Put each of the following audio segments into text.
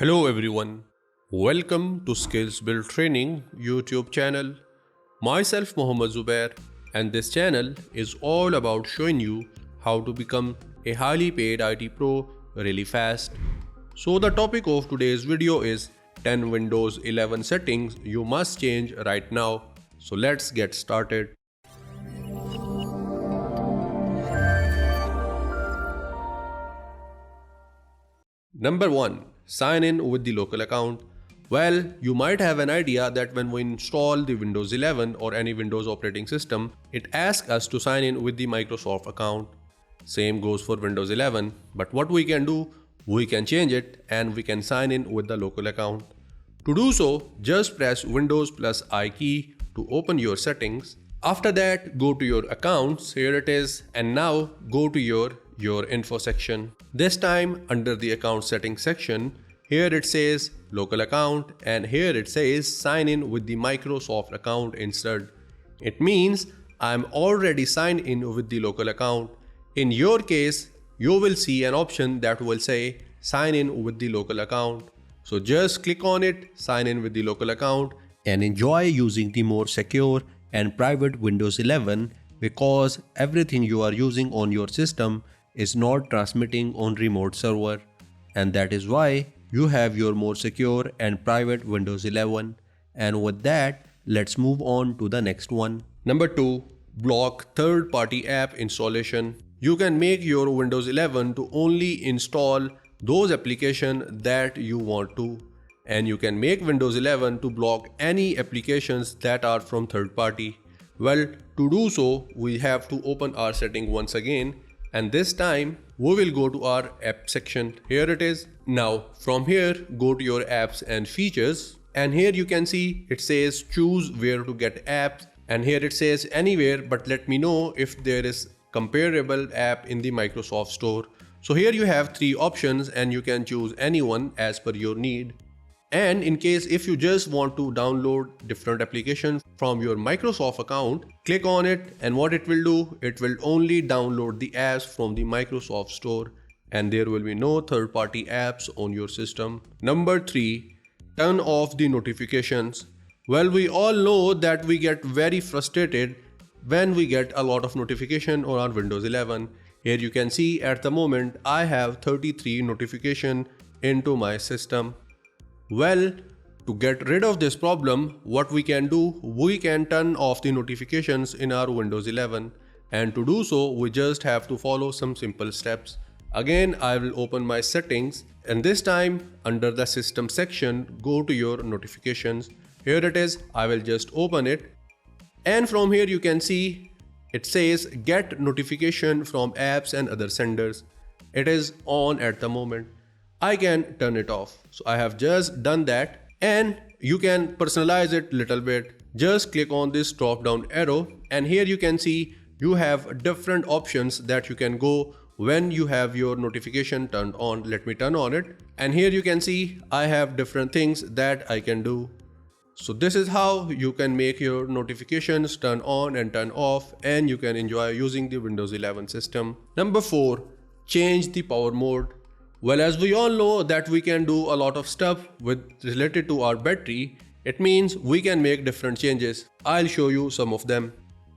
Hello everyone. Welcome to Skills Build Training YouTube channel. Myself Mohammad Zubair, and this channel is all about showing you how to become a highly paid IT pro really fast. So the topic of today's video is 10 Windows 11 settings you must change right now. So let's get started. Number 1. Sign in with the local account. Well, you might have an idea that when we install the Windows 11 or any Windows operating system, it asks us to sign in with the Microsoft account. Same goes for Windows 11, but what we can do, we can change it and we can sign in with the local account. To do so, just press Windows plus I key to open your settings. After that, go to your accounts, here it is, and now go to your info section. This time under the account settings section, here it says local account and here it says sign in with the Microsoft account instead. It means I'm already signed in with the local account. In your case, you will see an option that will say sign in with the local account. So just click on it, sign in with the local account, and enjoy using the more secure and private Windows 11 because everything you are using on your system is not transmitting on remote server, and that is why you have your more secure and private Windows 11. And with that, let's move on to the next one. Number 2. Block third-party app installation. You can make your Windows 11 to only install those applications that you want to, and you can make Windows 11 to block any applications that are from third party. Well, to do so, we have to open our setting once again, and this time we will go to our app section. Here it is. Now from here, go to your apps and features, and here you can see it says choose where to get apps, and here it says anywhere, but let me know if there is comparable app in the Microsoft Store. So here you have 3 options and you can choose any one as per your need. And in case if you just want to download different applications from your Microsoft account, click on it, and what it will do, it will only download the apps from the Microsoft Store and there will be no third-party apps on your system. Number 3. Turn off the notifications. Well, we all know that we get very frustrated when we get a lot of notification on our Windows 11. Here you can see at the moment I have 33 notifications into my system. Well, to get rid of this problem, what we can do, we can turn off the notifications in our Windows 11, and to do so we just have to follow some simple steps. Again, I will open my settings, and this time under the system section, go to your notifications. Here it is. I will just open it, and from here you can see it says get notification from apps and other senders. It is on at the moment. I can turn it off. So I have just done that, and you can personalize it little bit. Just click on this drop down arrow, and here you can see you have different options that you can go when you have your notification turned on. Let me turn on it, and here you can see I have different things that I can do. So this is how you can make your notifications turn on and turn off, and you can enjoy using the Windows 11 system. Number 4. Change the power mode. Well, as we all know that we can do a lot of stuff related to our battery, it means we can make different changes. I'll show you some of them.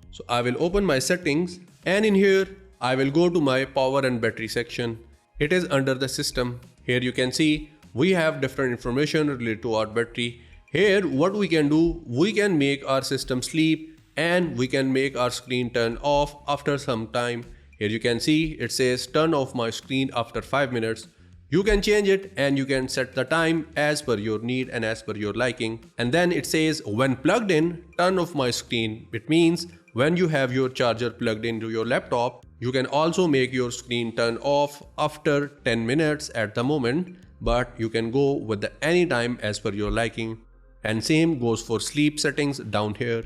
So I will open my settings, and in here I will go to my power and battery section. It is under the system. Here you can see we have different information related to our battery. Here what we can do, we can make our system sleep and we can make our screen turn off after some time. Here you can see it says turn off my screen after 5 minutes. You can change it and you can set the time as per your need and as per your liking. And then it says when plugged in, turn off my screen. It means when you have your charger plugged into your laptop, you can also make your screen turn off after 10 minutes at the moment, but you can go with the any time as per your liking. And same goes for sleep settings down here.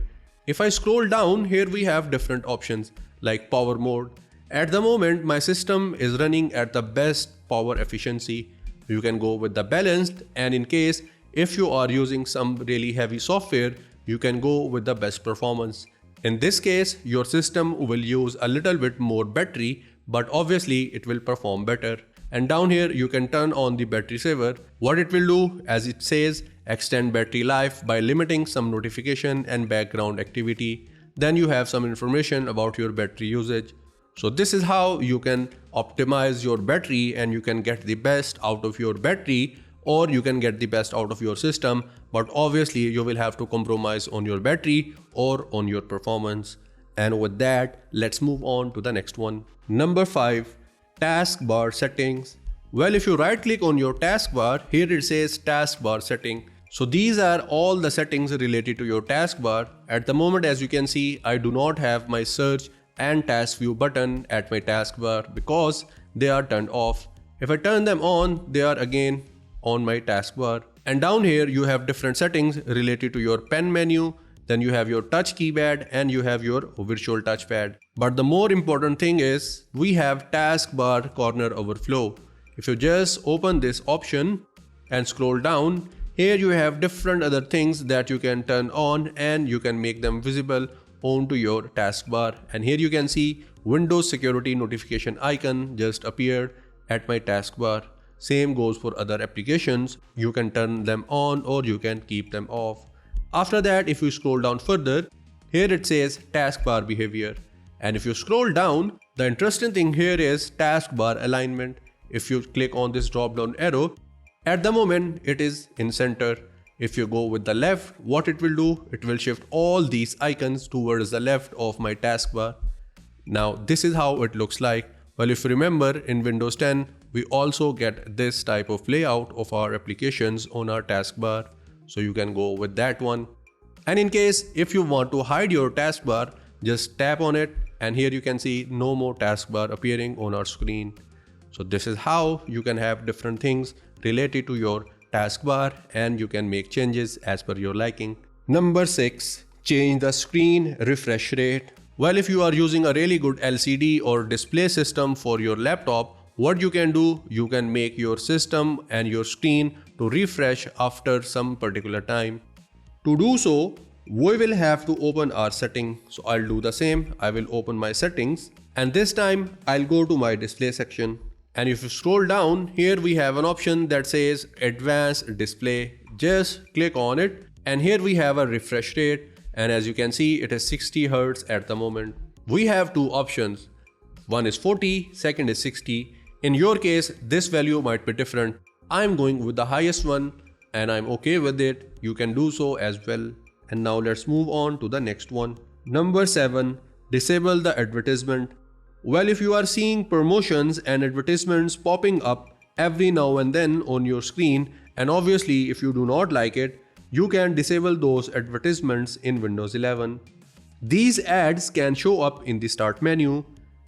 If I scroll down, here we have different options like power mode. At the moment, my system is running at the best power efficiency. You can go with the balanced, and in case if you are using some really heavy software, you can go with the best performance. In this case, your system will use a little bit more battery, but obviously it will perform better. and down here you can turn on the battery saver. What it will do, as it says, extend battery life by limiting some notification and background activity. Then you have some information about your battery usage. So this is how you can optimize your battery and you can get the best out of your battery, or you can get the best out of your system, but obviously you will have to compromise on your battery or on your performance. And with that, let's move on to the next one. Number 5, taskbar settings. Well, if you right click on your taskbar, here it says taskbar setting. So these are all the settings related to your taskbar. At the moment, as you can see, I do not have my search and task view button at my taskbar because they are turned off. If I turn them on, they are again on my taskbar. And down here you have different settings related to your pen menu, then you have your touch keypad, and you have your virtual touchpad. But the more important thing is we have taskbar corner overflow. If you just open this option and scroll down, here you have different other things that you can turn on and you can make them visible onto your taskbar. And here you can see Windows security notification icon just appeared at my taskbar. Same goes for other applications. You can turn them on or you can keep them off. After that, if you scroll down further, here it says taskbar behavior. And if you scroll down, the interesting thing here is taskbar alignment. If you click on this drop down arrow, at the moment it is in center. If you go with the left, what it will do, it will shift all these icons towards the left of my taskbar. Now this is how it looks like. Well, if you remember, in Windows 10, we also get this type of layout of our applications on our taskbar. So you can go with that one. And in case if you want to hide your taskbar, just tap on it and here you can see no more taskbar appearing on our screen. So this is how you can have different things related to your taskbar and you can make changes as per your liking. Number 6, change the screen refresh rate. Well, if you are using a really good LCD or display system for your laptop, what you can do, you can make your system and your screen to refresh after some particular time. To do so, we will have to open our setting. So I'll do the same. I will open my settings and this time I'll go to my display section. And if you scroll down, here we have an option that says advanced display. Just click on it and here we have a refresh rate. And as you can see, it is 60 Hz at the moment. We have two options. One is 40, second is 60. In your case, this value might be different. I'm going with the highest one and I'm okay with it. You can do so as well. And now let's move on to the next one. Number 7, disable the advertisement. Well, if you are seeing promotions and advertisements popping up every now and then on your screen, and obviously if you do not like it, you can disable those advertisements in Windows 11. These ads can show up in the start menu,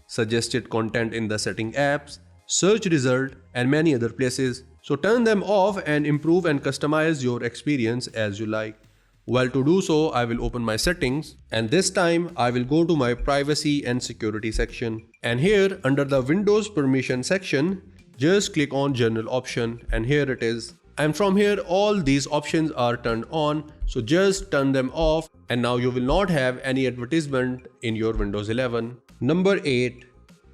suggested content in the setting apps, search result, and many other places. So turn them off and improve and customize your experience as you like. Well, to do so, I will open my settings and this time I will go to my privacy and security section. And here under the Windows permission section, just click on general option and here it is. And from here all these options are turned on, so just turn them off and now you will not have any advertisement in your Windows 11. Number 8,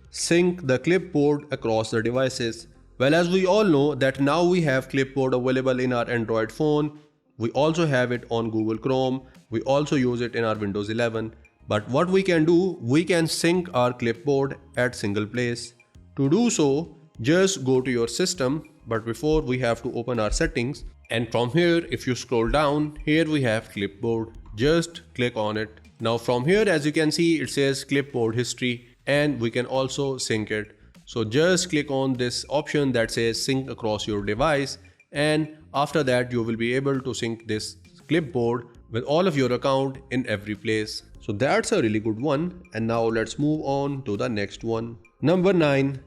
sync the clipboard across the devices. Well, as we all know that now we have clipboard available in our Android phone. We also have it on Google Chrome. We also use it in our Windows 11. But what we can do, we can sync our clipboard at single place. To do so, just go to your system. But before, we have to open our settings. And from here, if you scroll down, here we have clipboard. Just click on it. Now from here, as you can see, it says clipboard history and we can also sync it. So just click on this option that says sync across your device. And after that, you will be able to sync this clipboard with all of your account in every place. So that's a really good one. And now let's move on to the next one. Number 9,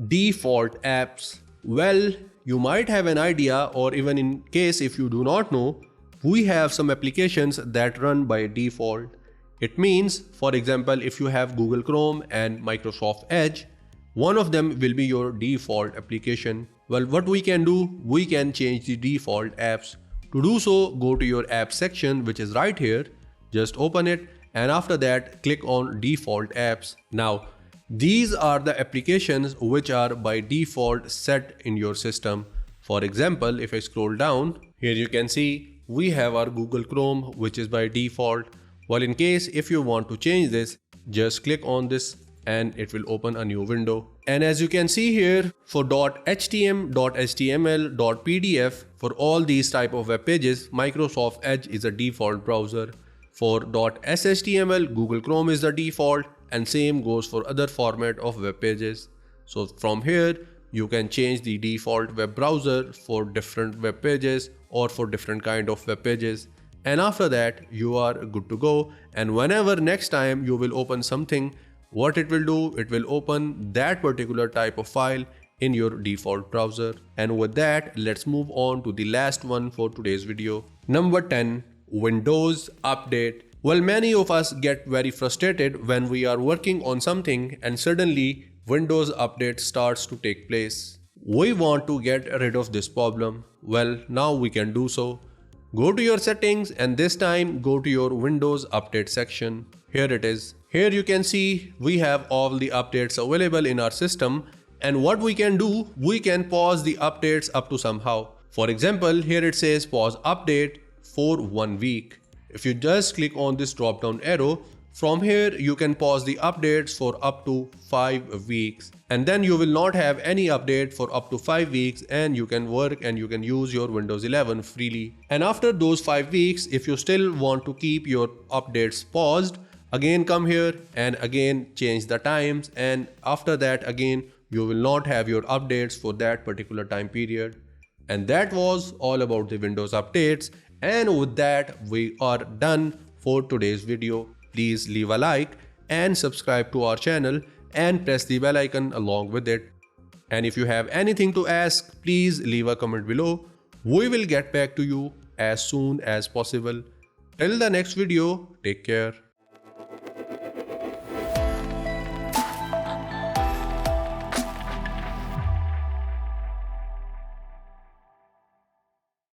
default apps. Well, you might have an idea, or even in case if you do not know, we have some applications that run by default. It means, for example, if you have Google Chrome and Microsoft Edge, one of them will be your default application. Well, what we can do, we can change the default apps. To do so, go to your app section, which is right here. Just open it and after that, click on default apps. Now, These are the applications which are by default set in your system. For example, if I scroll down, here you can see we have our Google Chrome, which is by default. Well, in case if you want to change this, just click on this and it will open a new window. And as you can see here, for .htm, .html, .pdf, for all these type of web pages, Microsoft Edge is a default browser. For .shtml, Google Chrome is the default, and same goes for other format of web pages. So from here, you can change the default web browser for different web pages or for different kind of web pages. And after that, you are good to go. And whenever next time you will open something, what it will do, it will open that particular type of file in your default browser. And with that, let's move on to the last one for today's video. Number 10, Windows Update. Well, many of us get very frustrated when we are working on something and suddenly Windows Update starts to take place. We want to get rid of this problem. Well, now we can do so. Go to your settings and this time go to your Windows Update section. Here it is. Here you can see we have all the updates available in our system, and what we can do, we can pause the updates up to somehow. For example, here it says pause update for 1 week. If you just click on this drop down arrow, from here you can pause the updates for up to 5 weeks, and then you will not have any update for up to 5 weeks, and you can work and you can use your Windows 11 freely. And after those 5 weeks, if you still want to keep your updates paused, again come here and again change the times, and after that again you will not have your updates for that particular time period. And that was all about the Windows updates. And with that, we are done for today's video. Please leave a like and subscribe to our channel and press the bell icon along with it. And if you have anything to ask, please leave a comment below. We will get back to you as soon as possible. Till the next video, take care.